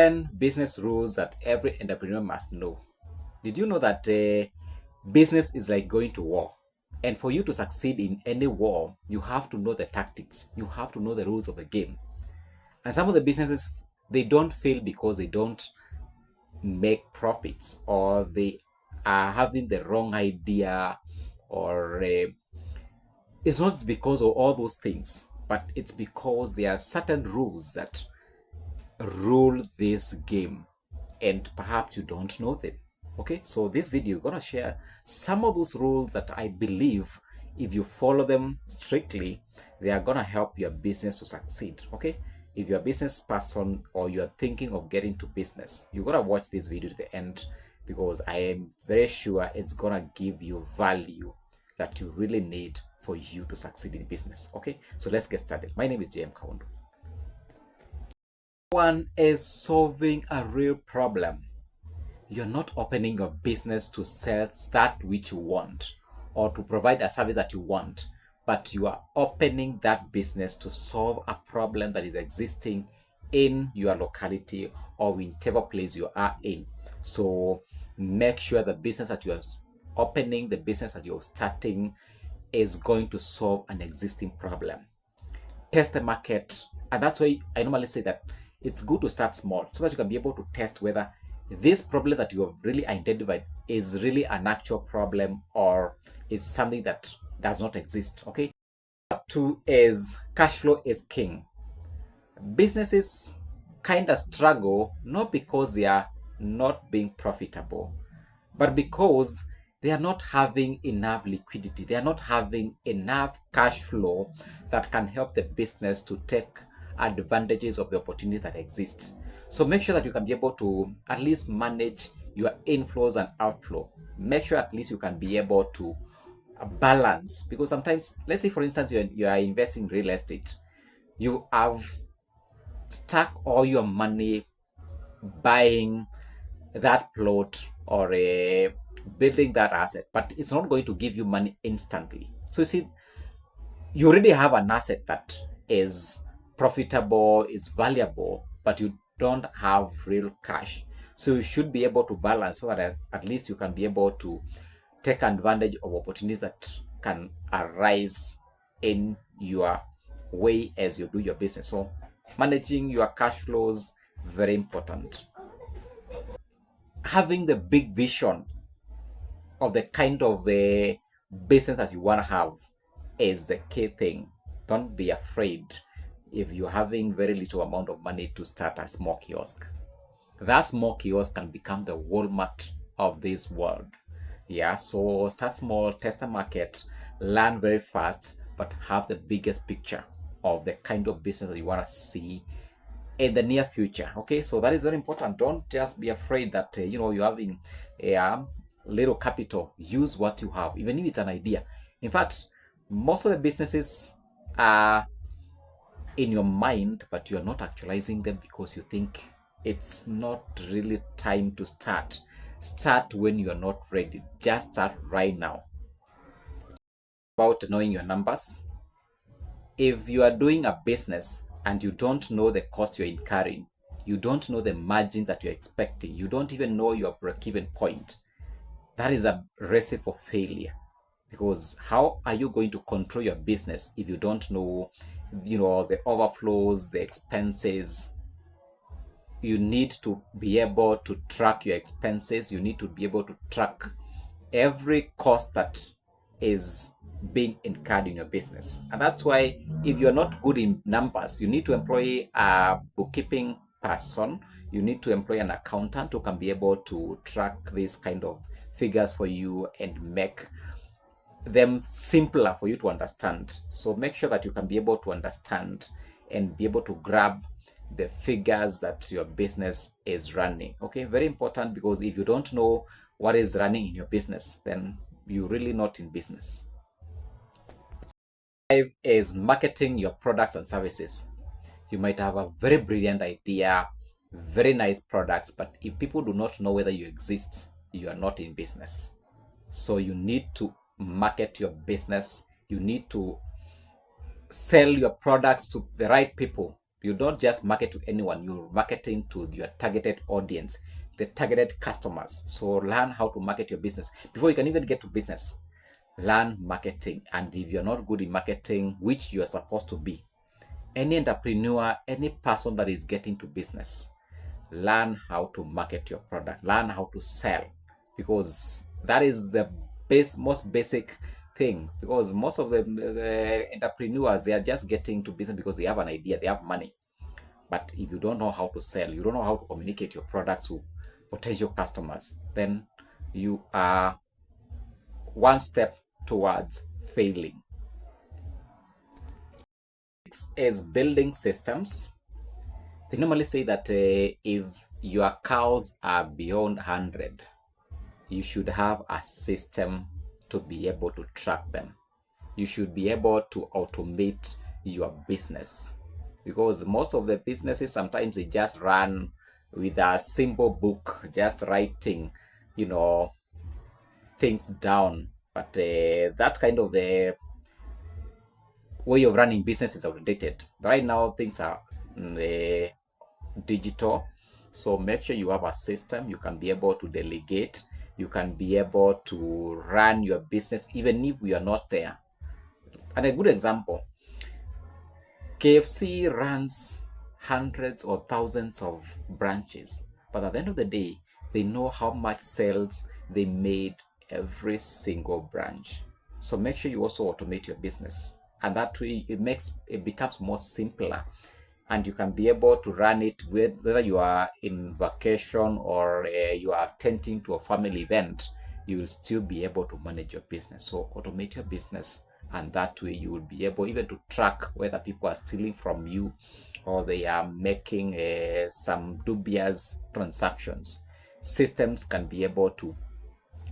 10 business rules that every entrepreneur must know. Did you know that business is like going to war? And for you to succeed in any war, you have to know the tactics, you have to know the rules of the game. And some of the businesses, they don't fail because they don't make profits, or they are having the wrong idea, or it's not because of all those things, but it's because there are certain rules that rule this game, and perhaps you don't know them. Okay, so this video I'm gonna share some of those rules that I believe if you follow them strictly, they are gonna help your business to succeed. Okay, if you're a business person or you're thinking of getting to business, you gotta watch this video to the end, because I am very sure it's gonna give you value that you really need for you to succeed in business. Okay, so let's get started. My name is JM Kaundu. One is solving a real problem. You're not opening your business to sell that which you want or to provide a service that you want, but you are opening that business to solve a problem that is existing in your locality or whichever place you are in. So make sure the business that you are opening, the business that you're starting, is going to solve an existing problem. Test the market, and that's why I normally say that it's good to start small so that you can be able to test whether this problem that you have really identified is really an actual problem or is something that does not exist. Okay. Two is cash flow is king. Businesses kind of struggle not because they are not being profitable, but because they are not having enough liquidity. They are not having enough cash flow that can help the business to take advantages of the opportunity that exists. So make sure that you can be able to at least manage your inflows and outflow. Make sure at least you can be able to balance, because sometimes, let's say for instance, you are investing in real estate. You have stuck all your money buying that plot or building that asset, but it's not going to give you money instantly. So you see, you already have an asset that is profitable, is valuable, but you don't have real cash. So you should be able to balance so that at least you can be able to take advantage of opportunities that can arise in your way as you do your business. So managing your cash flows, very important. Having the big vision of the kind of business that you want to have is the key thing. Don't be afraid if you're having very little amount of money to start a small kiosk. That small kiosk can become the Walmart of this world. Yeah, so start small, test the market, learn very fast, but have the biggest picture of the kind of business that you want to see in the near future. Okay, so that is very important. Don't just be afraid that you're having a little capital. Use what you have, even if it's an idea. In fact, most of the businesses are in your mind, but you're not actualizing them because you think it's not really time to start. Start when you're not ready. Just start right now. About knowing your numbers. If you are doing a business and you don't know the cost you're incurring, you don't know the margins that you're expecting, you don't even know your break-even point, that is a recipe for failure. Because how are you going to control your business if you don't know, the overflows, the expenses? You need to be able to track your expenses. You need to be able to track every cost that is being incurred in your business. And that's why if you're not good in numbers, you need to employ a bookkeeping person. You need to employ an accountant who can be able to track these kind of figures for you and make them simpler for you to understand. So make sure that you can be able to understand and be able to grab the figures that your business is running. Okay, very important, because if you don't know what is running in your business, then you're really not in business. 5 is marketing your products and services. You might have a very brilliant idea, very nice products, but if people do not know whether you exist, you are not in business. So you need to market your business. You need to sell your products to the right people. You don't just market to anyone, you're marketing to your targeted audience, the targeted customers. So learn how to market your business before you can even get to business. Learn marketing. And if you're not good in marketing, which you're supposed to be, any entrepreneur, any person that is getting to business, learn how to market your product, learn how to sell, because that is the most basic thing. Because most of the entrepreneurs, they are just getting to business because they have an idea, they have money. But if you don't know how to sell, you don't know how to communicate your products to potential customers, then you are one step towards failing. Six is building systems. They normally say that if your cows are beyond 100, you should have a system to be able to track them. You should be able to automate your business, because most of the businesses, sometimes they just run with a simple book, just writing, things down. But that kind of way of running business is outdated. Right now, things are digital. So make sure you have a system. You can be able to delegate. You can be able to run your business even if you are not there. And a good example, KFC runs hundreds or thousands of branches, but at the end of the day, they know how much sales they made every single branch. So make sure you also automate your business, and that way it becomes more simpler, and you can be able to run it whether you are in vacation or you are attending to a family event. You will still be able to manage your business. So automate your business, and that way you will be able even to track whether people are stealing from you or they are making some dubious transactions. Systems can be able to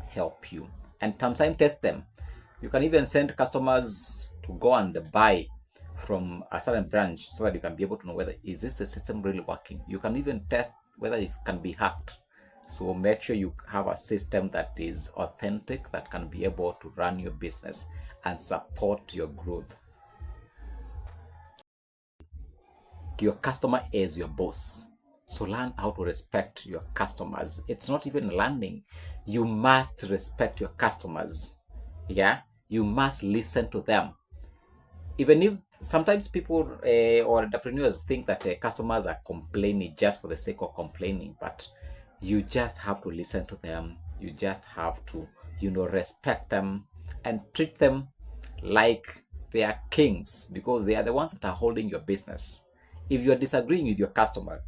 help you, and sometimes test them. You can even send customers to go and buy from a certain branch so that you can be able to know whether is this the system really working. You can even test whether it can be hacked. So make sure you have a system that is authentic, that can be able to run your business and support your growth. Your customer is your boss. So learn how to respect your customers. It's not even learning. You must respect your customers. Yeah, you must listen to them. Even if sometimes people or entrepreneurs think that customers are complaining just for the sake of complaining, but you just have to listen to them. You just have to, respect them and treat them like they are kings, because they are the ones that are holding your business. If you are disagreeing with your customer,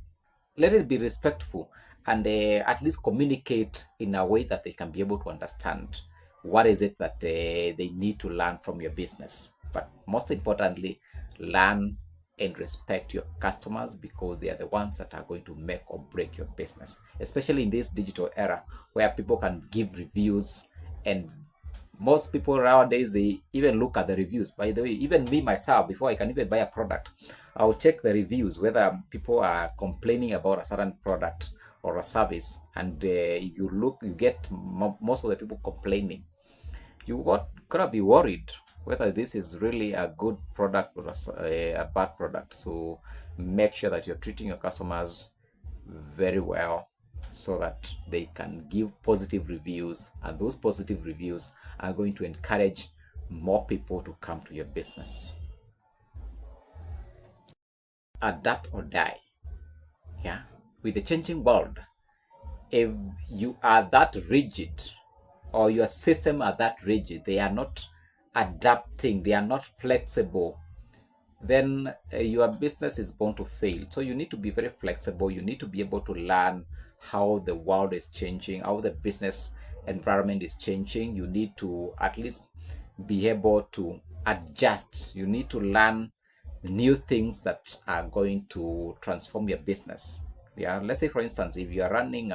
let it be respectful, and at least communicate in a way that they can be able to understand what is it that they need to learn from your business. But most importantly, learn and respect your customers, because they are the ones that are going to make or break your business, especially in this digital era where people can give reviews. And most people nowadays, they even look at the reviews. By the way, even me myself, before I can even buy a product, I'll check the reviews, whether people are complaining about a certain product or a service. And if you look, you get most of the people complaining. Gotta be worried whether this is really a good product or a bad product. So make sure that you're treating your customers very well, so that they can give positive reviews, and those positive reviews are going to encourage more people to come to your business. Adapt or die. Yeah, with the changing world, if you are that rigid, or your system are that rigid, they are not adapting, they are not flexible, then your business is bound to fail. So you need to be very flexible. You need to be able to learn how the world is changing, how the business environment is changing. You need to at least be able to adjust. You need to learn new things that are going to transform your business. Yeah, let's say for instance, if you are running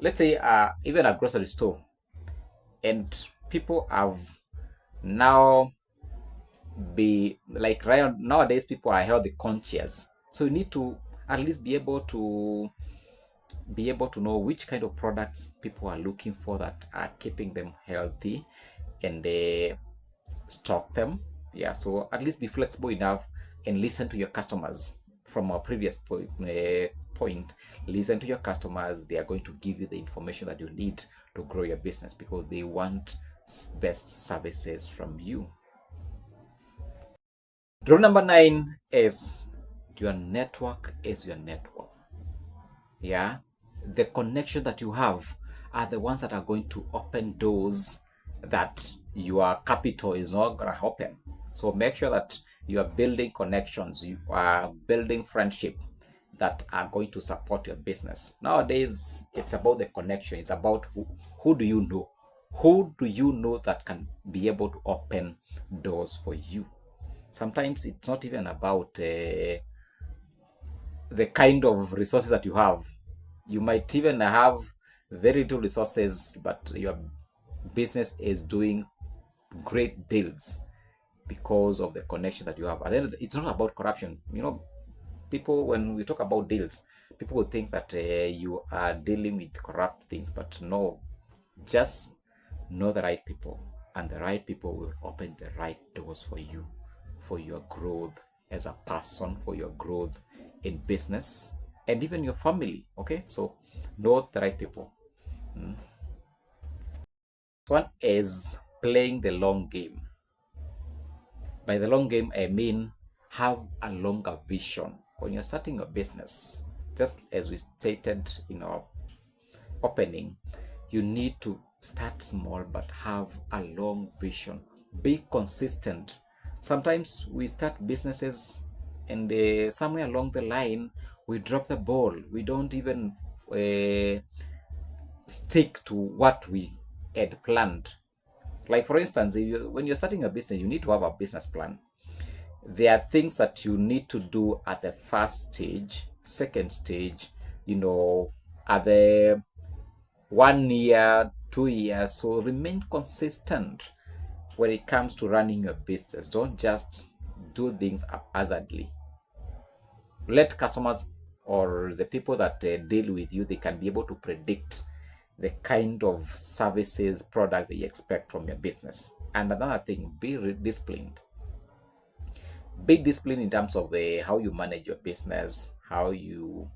let's say even a grocery store, and people have now be like, right nowadays, people are healthy conscious. So you need to at least be able to know which kind of products people are looking for that are keeping them healthy, and they stock them. Yeah, so at least be flexible enough and listen to your customers. From our previous point, listen to your customers. They are going to give you the information that you need to grow your business because they want best services from you. Rule number 9 is your network is your network. Yeah, the connection that you have are the ones that are going to open doors that your capital is not going to open. So make sure that you are building connections, you are building friendship that are going to support your business. Nowadays, it's about the connection. It's about who do you know? Who do you know that can be able to open doors for you? Sometimes it's not even about the kind of resources that you have. You might even have very little resources, but your business is doing great deals because of the connection that you have. And then it's not about corruption. People, when we talk about deals, people will think that you are dealing with corrupt things, but no, just know the right people, and the right people will open the right doors for you, for your growth as a person, for your growth in business, and even your family. Okay, so know the right people. One is playing the long game. By the long game, I mean have a longer vision. When you're starting a business, just as we stated in our opening, you need to start small but have a long vision. Be consistent. Sometimes we start businesses and somewhere along the line we drop the ball. We don't even stick to what we had planned. Like for instance, when you're starting a business, you need to have a business plan. There are things that you need to do at the first stage, second stage, at the 1 year, 2 years. So remain consistent when it comes to running your business. Don't just do things haphazardly. Let customers or the people that deal with you, they can be able to predict the kind of services, product they expect from your business. And another thing, be disciplined. Be disciplined in terms of how you manage your business, how you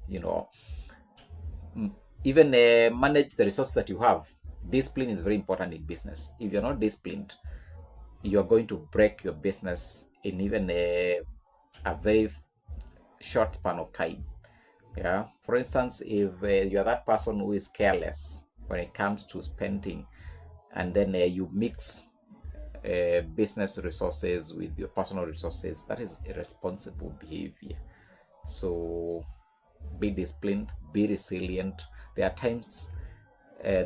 even manage the resources that you have. Discipline is very important in business. If you're not disciplined, you're going to break your business in even a very short span of time. Yeah. For instance, if you're that person who is careless when it comes to spending, and then you mix business resources with your personal resources, that is irresponsible behavior. So be disciplined, be resilient. There are times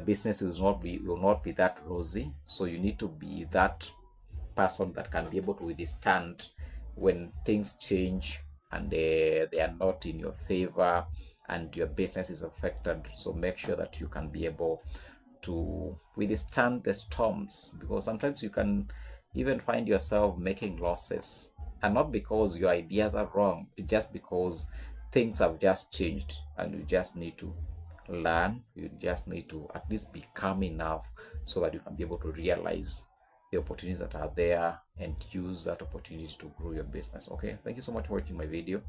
business will not be that rosy, so you need to be that person that can be able to withstand when things change and they are not in your favor and your business is affected. So make sure that you can be able to withstand the storms, because sometimes you can even find yourself making losses, and not because your ideas are wrong, it's just because things have just changed and you just need to learn. You just need to at least be calm enough so that you can be able to realize the opportunities that are there and use that opportunity to grow your business. Okay, thank you so much for watching my video.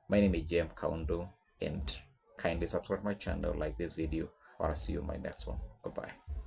My name is Jem Kaundo, and kindly subscribe my channel, like this video, or I'll see you in my next one. Bye bye.